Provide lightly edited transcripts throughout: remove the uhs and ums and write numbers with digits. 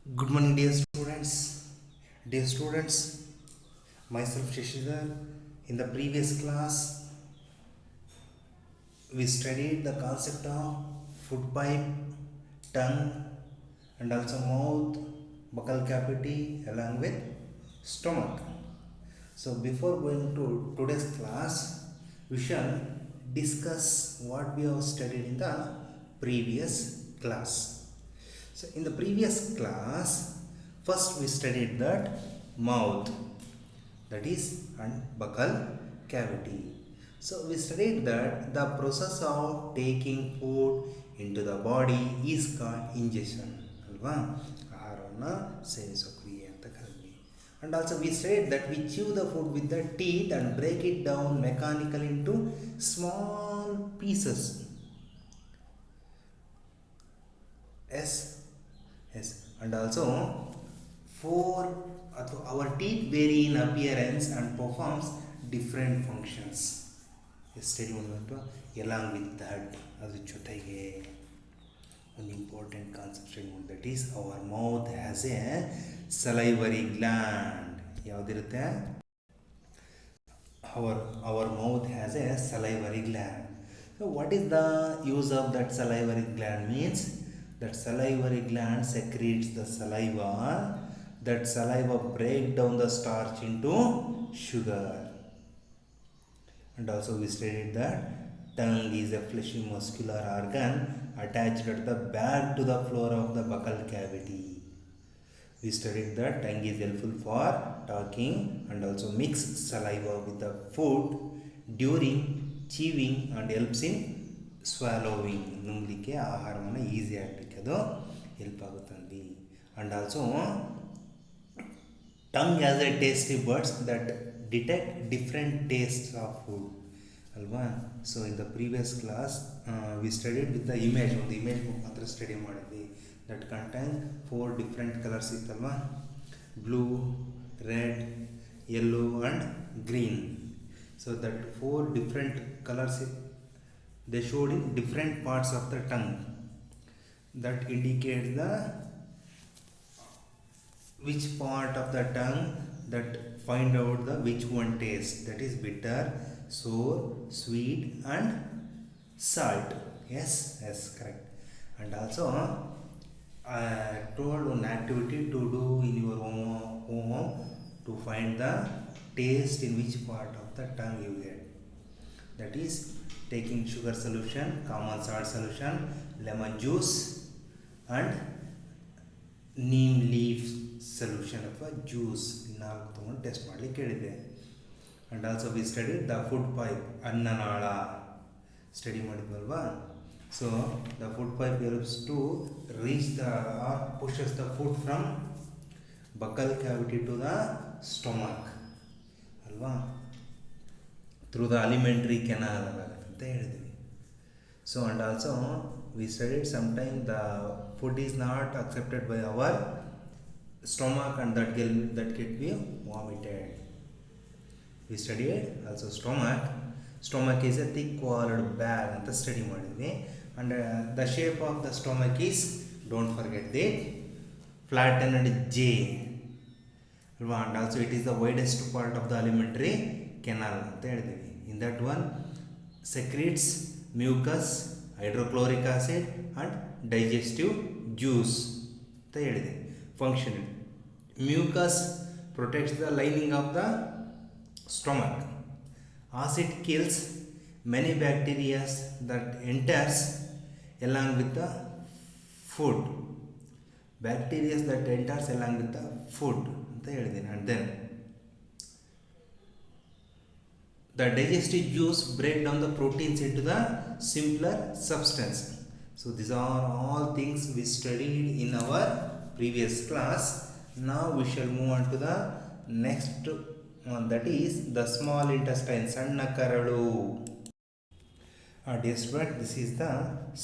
Good morning, dear students. Dear students, myself Shashidhar. In the previous class, we studied the concept of food pipe, tongue, and also mouth, buccal cavity, along with stomach. So, before going to today's class, we shall discuss what we have studied in the previous class. So, in the previous class, first we studied that mouth, that is, and buccal cavity. So, we studied that the process of taking food into the body is called ingestion. ಅಲ್ವಾ ಆಹಾರವನ್ನು ಸೇವಿಸೋ ಕ್ರಿಯೆ ಅಂತ ಕರೀತೀವಿ. And also we said that we chew the food with the teeth and break it down mechanically into small pieces. Yes, yes, and also our teeth vary in appearance and performs different functions. Study ಒಂದು along with that ಅದ್ರ ಜೊತೆಗೆ ಒಂದು important concept that is our mouth has A salivary gland. ಯಾವುದಿರುತ್ತೆ? our mouth has a salivary gland. So what is the use of that salivary gland? Means that salivary gland secretes the saliva. That saliva break down the starch into sugar. And also we studied that tongue is a fleshy muscular organ attached at the back to the floor of the buccal cavity. We studied that tongue is helpful for talking and also mix saliva with the food during chewing and helps in swallowing. ನುಂಗ್ಲಿಕ್ಕೆ ಆಹಾರವನ್ನು easy ಆಗಲಿಕ್ಕೆ ಅದು help ಆಗುತ್ತಂದ್ವಿ. And also tongue has a tasty buds that detect different tastes of food. ಅಲ್ವಾ? So in the previous class we studied with the image, ಒಂದು image ಮುಖಾಂತರ study ಮಾಡಿದ್ವಿ. That contain 4 different colours ಇತ್ತಲ್ವಾ? Blue, red, yellow and green. So that 4 different colours they showed in different parts of the tongue that indicates the which part of the tongue that find out the which one taste, that is bitter, sour, sweet and salt. Yes, correct. And also I told one activity to do in your home to find the taste in which part of the tongue you get. That is taking sugar solution, common salt solution, lemon juice and neem leaf solution ಅಥವಾ juice ನಾಲ್ಕು ತೊಗೊಂಡು test ಮಾಡಲಿಕ್ಕೆ ಹೇಳಿದೆ. And also we study the food pipe, ಅನ್ನನಾಳ study ಮಾಡಿದ್ವಲ್ವಾ? So the food pipe helps to reach the or pushes the food from buccal cavity to the stomach ಅಲ್ವಾ? Through the alimentary canal ಅಂತ ಹೇಳಿದ್ವಿ. So and also we studied sometime the food is not accepted by our stomach and that get be vomited. We studied also stomach is a thick walled bag anta study madidvi. And the shape of the stomach is, don't forget that, flattened J, and also it is the widest part of the alimentary canal anta helidvi. In that one secretes mucus, hydrochloric acid and digestive juice ಅಂತ ಹೇಳಿದೆ. Function: mucus protects the lining of the stomach. Acid kills many bacteria that enters along with the food. Bacteria that enters along with the food ಅಂತ ಹೇಳಿದ್ದೀನಿ. And then the digestive juice break down the proteins into the simpler substance. So these are all things we studied in our previous class. Now we shall move on to the next one, that is the small intestine, ಸಣ್ಣ ಕರಳು. Dear student, this is the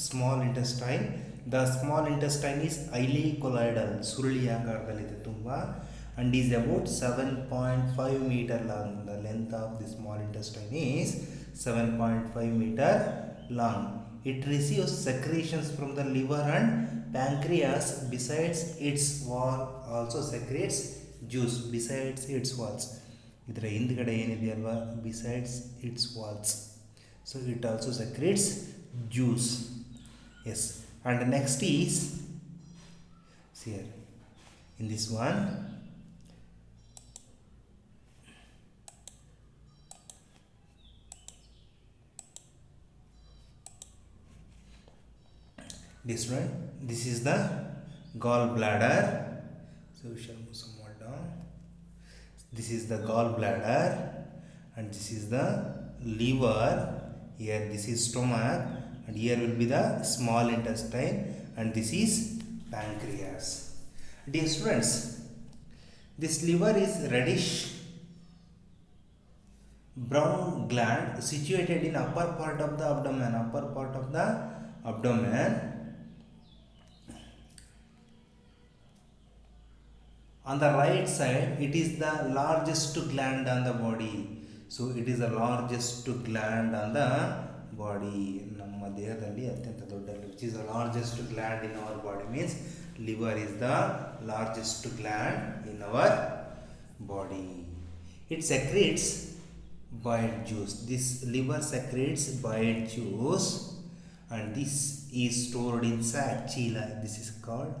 small intestine. The small intestine is highly colloidal, ಸುರುಳಿ ಆಕಾರದಲ್ಲಿದೆ ತುಂಬ, and is about 7.5 meter long. The length of the small intestine is 7.5 meter long. It receives secretions from the liver and pancreas besides its wall also secretes juice besides its walls. ಇದರ ಹಿಂದ್ಗಡೆ ಏನಿದೆ ಅಲ್ವಾ, besides its walls, so it also secretes juice. Yes, and next is, see here in this one, this one, this is the gallbladder. So we shall move some more down. This is the gallbladder and this is the liver. Here this is stomach and here will be the small intestine and this is pancreas. Dear students, this liver is reddish brown gland situated in upper part of the abdomen. Upper part of the abdomen. On the right side, it is the largest gland on the body. So it is the largest gland on the body. ನಮ್ಮ ದೇಹದಲ್ಲಿ ಅತ್ಯಂತ ದೊಡ್ಡ, which is the largest gland in our body, means liver is the largest gland in our body. It secretes bile juice. This liver secretes bile juice and this is stored in sac, chila. This is called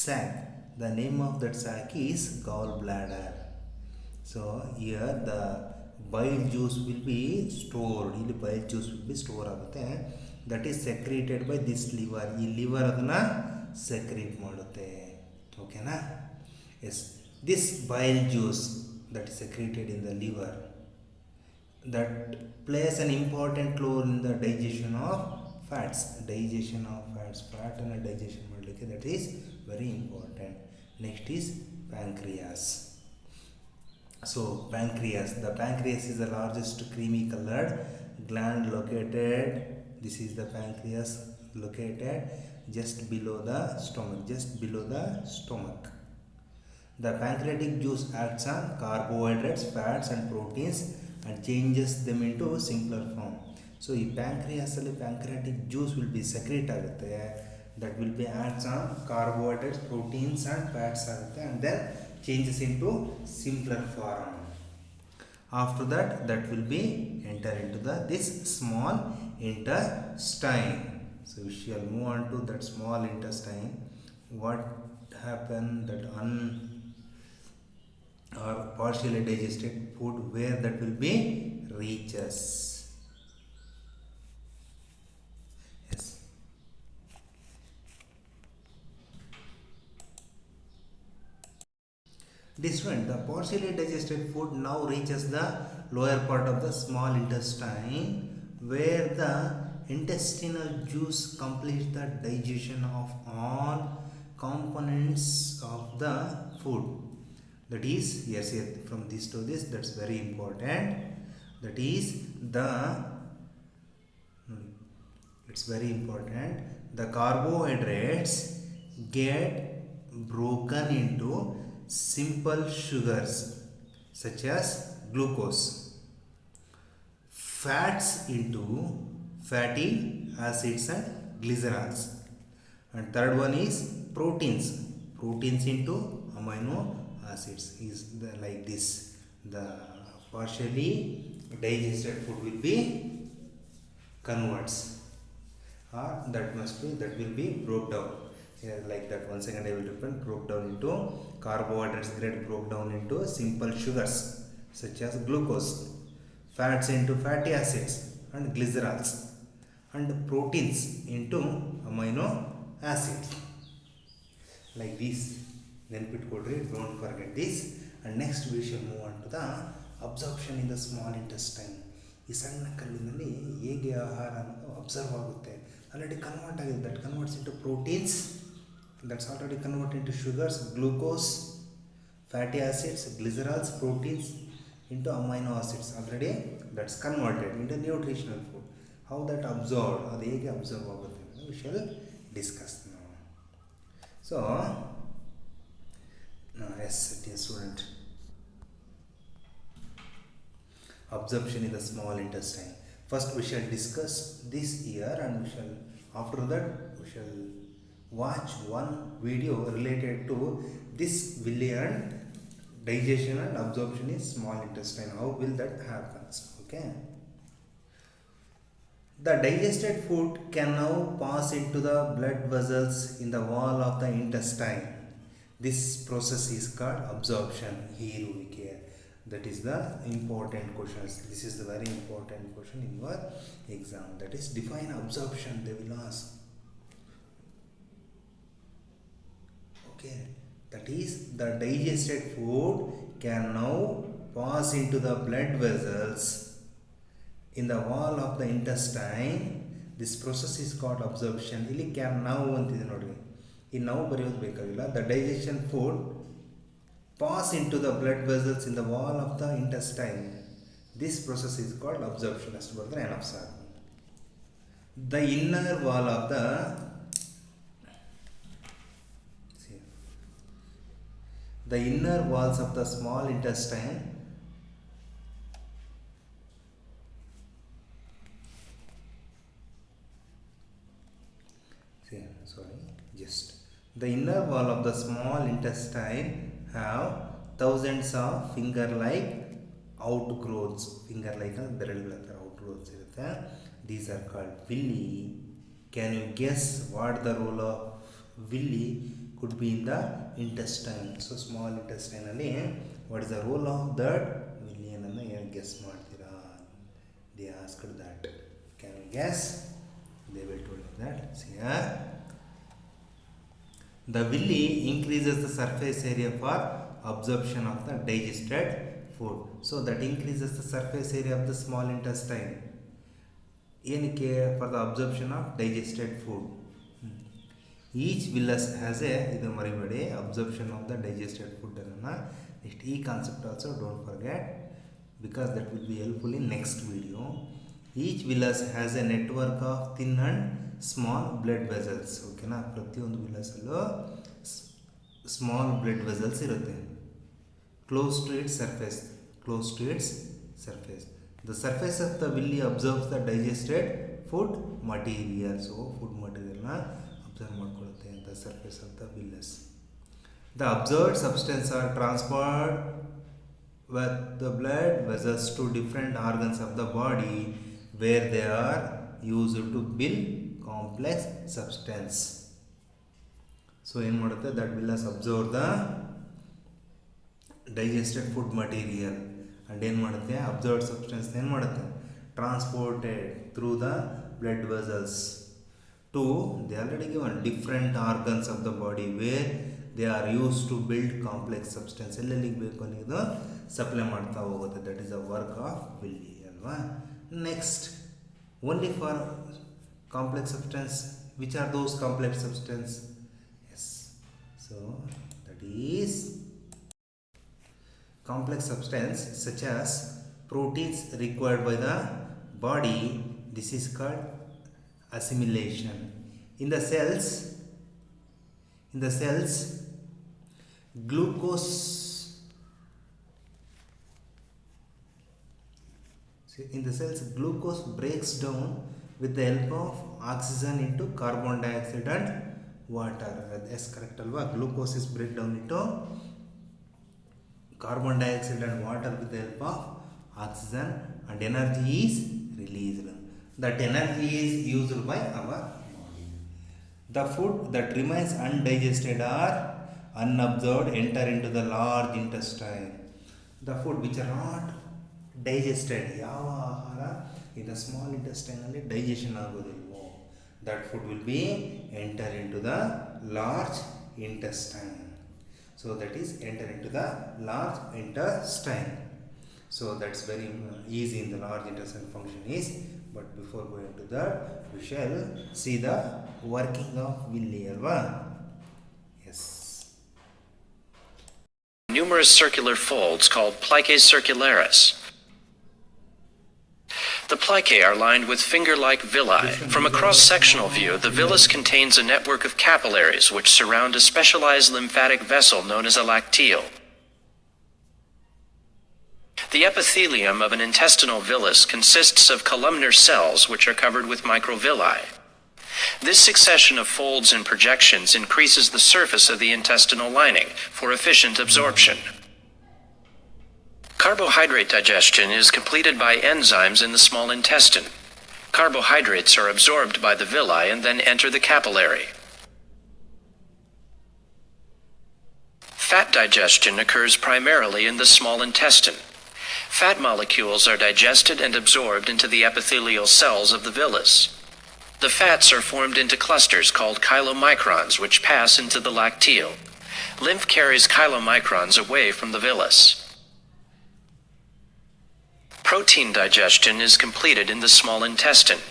sac. The name of that sac is gallbladder. So here the bile juice will be stored. ಇಲ್ಲಿ bile juice will be stored ಆಗುತ್ತೆ. That is secreted by this liver. ಈ liver ಅದನ್ನ secrete ಮಾಡುತ್ತೆ. ಓಕೆನಾ? Yes. This bile juice that is secreted in the liver, that plays an important role in the digestion of fats. Digestion of fats, fat and digestion ಮಾಡಲಿಕ್ಕೆ that is very important. Next is pancreas. So pancreas, the pancreas is the largest creamy colored gland located. This is the pancreas located just below the stomach, just below the stomach. The pancreatic juice acts on carbohydrates, fats and proteins and changes them into simpler form. So ಈ pancreas ಅಲ್ಲಿ pancreatic juice will be secrete ಆಗುತ್ತೆ. That will be adds on carbohydrates, proteins and fats ಆಗುತ್ತೆ and then changes into simpler form. After that, that will be enter into the this small intestine. So we shall move on to that small intestine. What happened that or partially digested food, where that will be reaches. Yes. This one, the partially digested food now reaches the lower part of the small intestine, where the intestinal juice completes the digestion of all components of the food. That is, yes, from this to this, that's very important. That is the, it's very important, the carbohydrates get broken into simple sugars such as glucose, fats into fatty acids and glycerols, and third one is proteins into amino acids. Is the, like this, the partially digested food will be converts, or that will be broke down. Here, like that, once again I will repeat, broke down into carbohydrates get broke down into simple sugars such as glucose, fats into fatty acids and glycerols, and proteins into amino acids. Like this, then put kodri, don't forget this. And next we shall move on to the absorption in the small intestine. ಈ ಸಣ್ಣ ಕಲ್ಲಿನಲ್ಲಿ ಹೇಗೆ ಆಹಾರ ಅನ್ನೋದು observe ಆಗುತ್ತೆ, already convert ಆಗಿದೆ. That converts into proteins, that's already converted into sugars, glucose, fatty acids, glycerols, proteins into amino acids. Already that's converted into nutritional food. How that absorbed, adu hege absorb agutte, we shall discuss now. So yes, dear student, absorption in the small intestine. First we shall discuss this here and we shall, after that we shall watch one video related to this villi and digestion and absorption in small intestine. How will that happens? Okay. The digested food can now pass into the blood vessels in the wall of the intestine. This process is called absorption. Here we care. That is the important question. This is the very important question in your exam. That is define absorption. They will ask. Okay. That is the digested food can now pass into the blood vessels in the wall of the intestine. This process is called absorption. ಇಲ್ಲಿ can now ಅಂತಿದೆ ನೋಡಿ. ಈ ನಾವು ಬರೆಯೋದು ಬೇಕಾಗಿಲ್ಲ. The digestion food pass into the blood vessels in the wall of the intestine. This process is called absorption. ಅಷ್ಟು ಬರೆದ್ರೆ enough ಸಾಕು. The inner wall of the inner walls of the small intestine the inner wall of the small intestine have thousands of finger-like outgrowths. Finger-like outgrowths. These are called villi. Can you guess what the role of villi could be in the intestine? So small intestine alli what is the role of that villi anna guess ಮಾಡ್ತೀರಾ? They asked that. Can you guess? They will tell you that. See here. The villi increases the surface area for absorption of the digested food. So that increases the surface area of the small intestine. ಏನಕ್ಕೆ? For the absorption of digested food. Each villus has a, ಇದು ಮರಿಬೇಡಿ, absorption of the digested food ಅನ್ನೋಣ. Next ಈ concept also don't forget because that will be helpful in next video. Each villus has a network of thin and small blood vessels. ಓಕೆನಾ? ಪ್ರತಿಯೊಂದು ವಿಲ್ಲಸಲ್ಲೂ small blood vessels ಇರುತ್ತೆ. Close to its surface. The surface of the villi absorbs the digested food material. So food material na absorb ಮಾಡ್ಕೊಳ್ಳುತ್ತೆ ಅಂತ surface of the villus. The absorbed substance are transferred with the blood vessels to different organs of the body where they are used to build complex substance. So ಏನು ಮಾಡುತ್ತೆ? That villus absorb the digested food material and ಏನು ಮಾಡುತ್ತೆ? Absorbed substance ಏನು ಮಾಡುತ್ತೆ? Transported through the blood vessels to, they already given, different organs of the body where they are used to build complex substance. ಎಲ್ಲೆಲ್ಲಿಗೆ ಬೇಕು ಅನ್ನೋದು supply ಮಾಡ್ತಾ ಹೋಗುತ್ತೆ. That is the work of villi ಅಲ್ವಾ? Next, only for complex substance. Which are those complex substance? Yes. So that is complex substance such as proteins required by the body. This is called assimilation. In the cells glucose breaks down with the help of oxygen into carbon dioxide and water. Yes, correct alva? Glucose is break down into carbon dioxide and water with the help of oxygen and energy is released. That energy is used by our body. The food that remains undigested or unabsorbed enter into the large intestine. The food which are not digested, ಯಾವ ಆಹಾರ in the small intestine ಅಲ್ಲಿ digestion ಆಗೋದಿಲ್ವೋ, that food will be enter into the large intestine. So that is enter into the large intestine. So that's very easy in the large intestine function is. But before going to that, we shall see the working of villi alva. Yes. Numerous circular folds called plicae circularis. The plicae are lined with finger-like villi. From a cross-sectional view, the villus contains a network of capillaries which surround a specialized lymphatic vessel known as a lacteal. The epithelium of an intestinal villus consists of columnar cells which are covered with microvilli. This succession of folds and projections increases the surface of the intestinal lining for efficient absorption. Carbohydrate digestion is completed by enzymes in the small intestine. Carbohydrates are absorbed by the villi and then enter the capillary. Fat digestion occurs primarily in the small intestine. Fat molecules are digested and absorbed into the epithelial cells of the villus. The fats are formed into clusters called chylomicrons, which pass into the lacteal. Lymph carries chylomicrons away from the villus. Protein digestion is completed in the small intestine.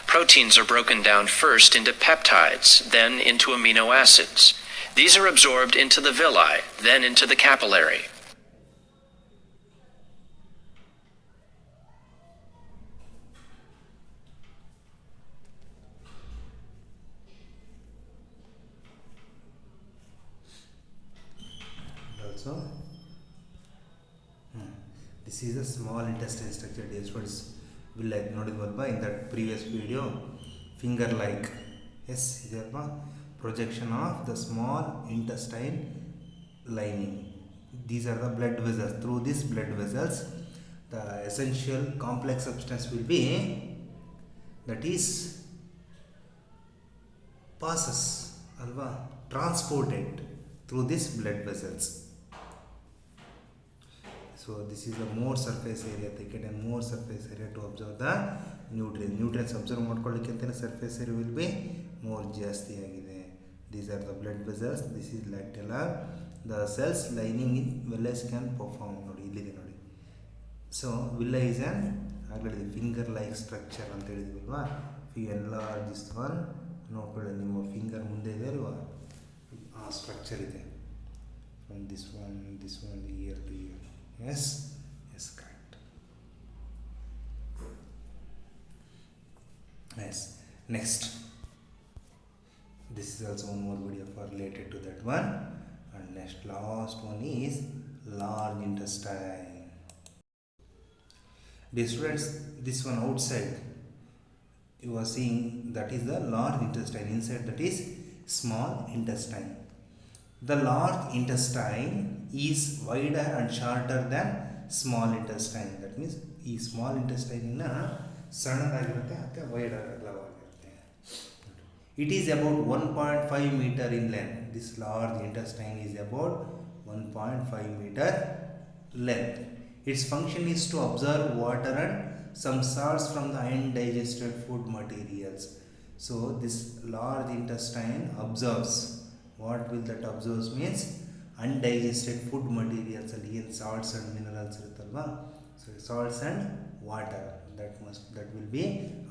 Proteins are broken down first into peptides, then into amino acids. These are absorbed into the villi, then into the capillary. Also, this is a small intestine structure. This was will like noted in that previous video. Finger like, yes, is projection of the small intestine lining. These are the blood vessels. Through these blood vessels, the essential complex substance will be, that is, passes, transported through these blood vessels. So this is a more surface area taken and more surface area to absorb the nutrients. Nutrients absorb ಮಾಡ್ಕೊಳ್ಳಿಕ್ಕೆ surface area will be more ಜಾಸ್ತಿ ಆಗಿದೆ. These are the blood vessels. This is lactella. The cells lining in villi can perform. ನೋಡಿ ಇಲ್ಲಿದೆ ನೋಡಿ. So villi is an ಆಗಲೇ finger like structure ಅಂತ ಹೇಳಿದ್ವಲ್ವಾ. If you enlarge this one, ನೋಡ್ಕೊಳ್ಳಿ ನಿಮ್ಮ finger ಮುಂದೆ ಇದೆ ಅಲ್ವಾ, ಆ ಸ್ಟ್ರಕ್ಚರ್ ಇದೆ. From this one here to here. Yes, yes, correct. Yes. Next, this is also one more video for related to that one. And next, last one is large intestine. Dear students, this one outside you are seeing, that is the large intestine. Inside that is small intestine. The large intestine is wider and shorter than small intestine. That means ಈ small intestine ಸಣ್ಣದಾಗಿರುತ್ತೆ ಮತ್ತು wider ಅಗಲವಾಗಿರುತ್ತೆ. It is about 1.5 meter in length. This large intestine is about 1.5 meter length. Its function is to absorb water and some salts from the undigested food materials. So this large intestine absorbs. What will that absorb means undigested food materials ಅಲ್ಲಿ ಏನು salts and minerals ಇರುತ್ತಲ್ವಾ, so salts and water that will be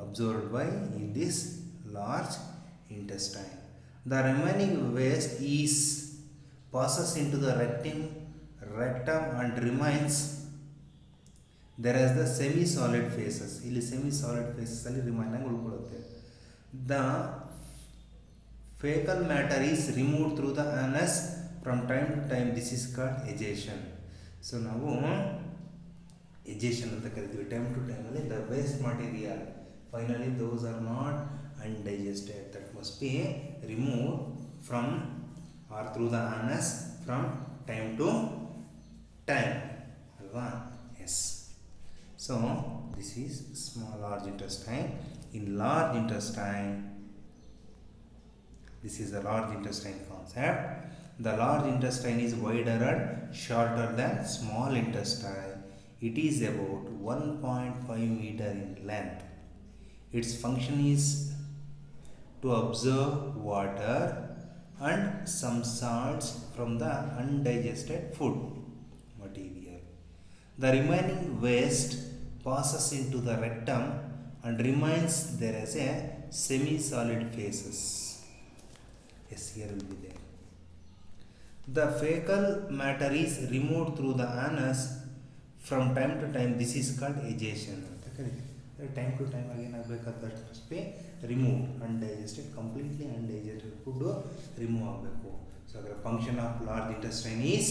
absorbed by in this large intestine. The remaining waste is passes into the rectum and remains there as the semi solid phases. ಇಲ್ಲಿ semi solid phases ಅಲ್ಲಿ remain ಆಗಿ ಉಳ್ಕೊಳ್ಳುತ್ತೆ. The fecal matter is removed through the anus from time to time. This is called egestion. So ನಾವು egestion ಅಂತ ಕರಿತೀವಿ. Time to time ಅಲ್ಲಿ the waste material, finally those are not undigested, that must be removed from or through the anus from time to time alva. Yes. So this is small large intestine. In large intestine, this is the large intestine concept. The large intestine is wider and shorter than small intestine. It is about 1.5 meter in length. Its function is to absorb water and some salts from the undigested food material. The remaining waste passes into the rectum and remains there as a semi-solid phases. Yes, here will be there. The fecal matter is removed through the anus from time to time. This is called egestion. Time to time again that must be removed. Undigested, completely undigested food remove ಆಗಬೇಕು. So the function of large intestine is,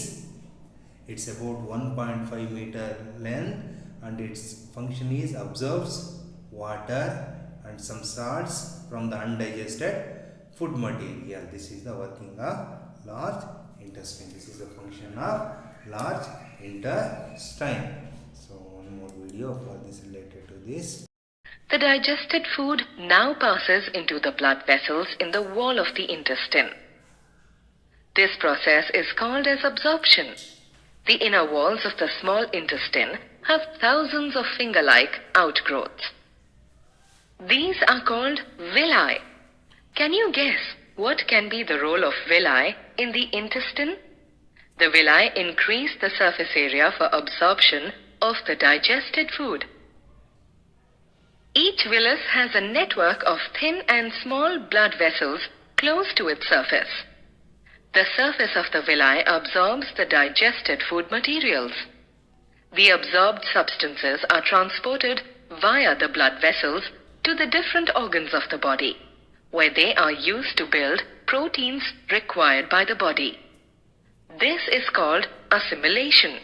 it's about 1.5 meter length and its function is absorbs water and some salts from the undigested food material. This is the working of large intestine. This is the function of large intestine. So one more video for this related to this. The digested food now passes into the blood vessels in the wall of the intestine. This process is called as absorption. The inner walls of the small intestine have thousands of finger-like outgrowths. These are called villi. Can you guess what can be the role of villi in the intestine? The villi increase the surface area for absorption of the digested food. Each villus has a network of thin and small blood vessels close to its surface. The surface of the villi absorbs the digested food materials. The absorbed substances are transported via the blood vessels to the different organs of the body, where they are used to build proteins required by the body. This is called assimilation.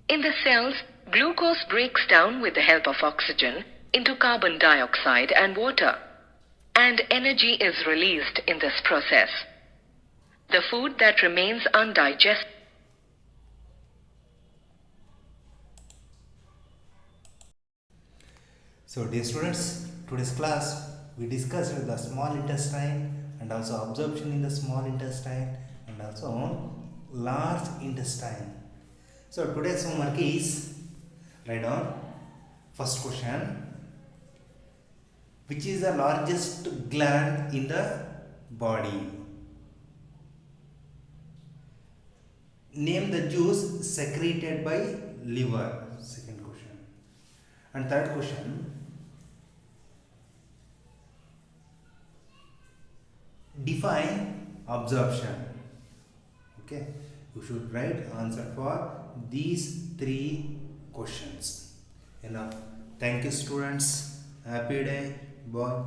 In the cells, glucose breaks down with the help of oxygen into carbon dioxide and water, and energy is released in this process. The food that remains undigested. So dear students, today's class we discussed the small intestine and also absorption in the small intestine and also large intestine. So today's homework is write down first question. Which is the largest gland in the body? Name the juice secreted by liver. Second question. And third question. Define absorption. Okay. You should write answer for these three questions. Enough. Thank you students. Happy day. Bye.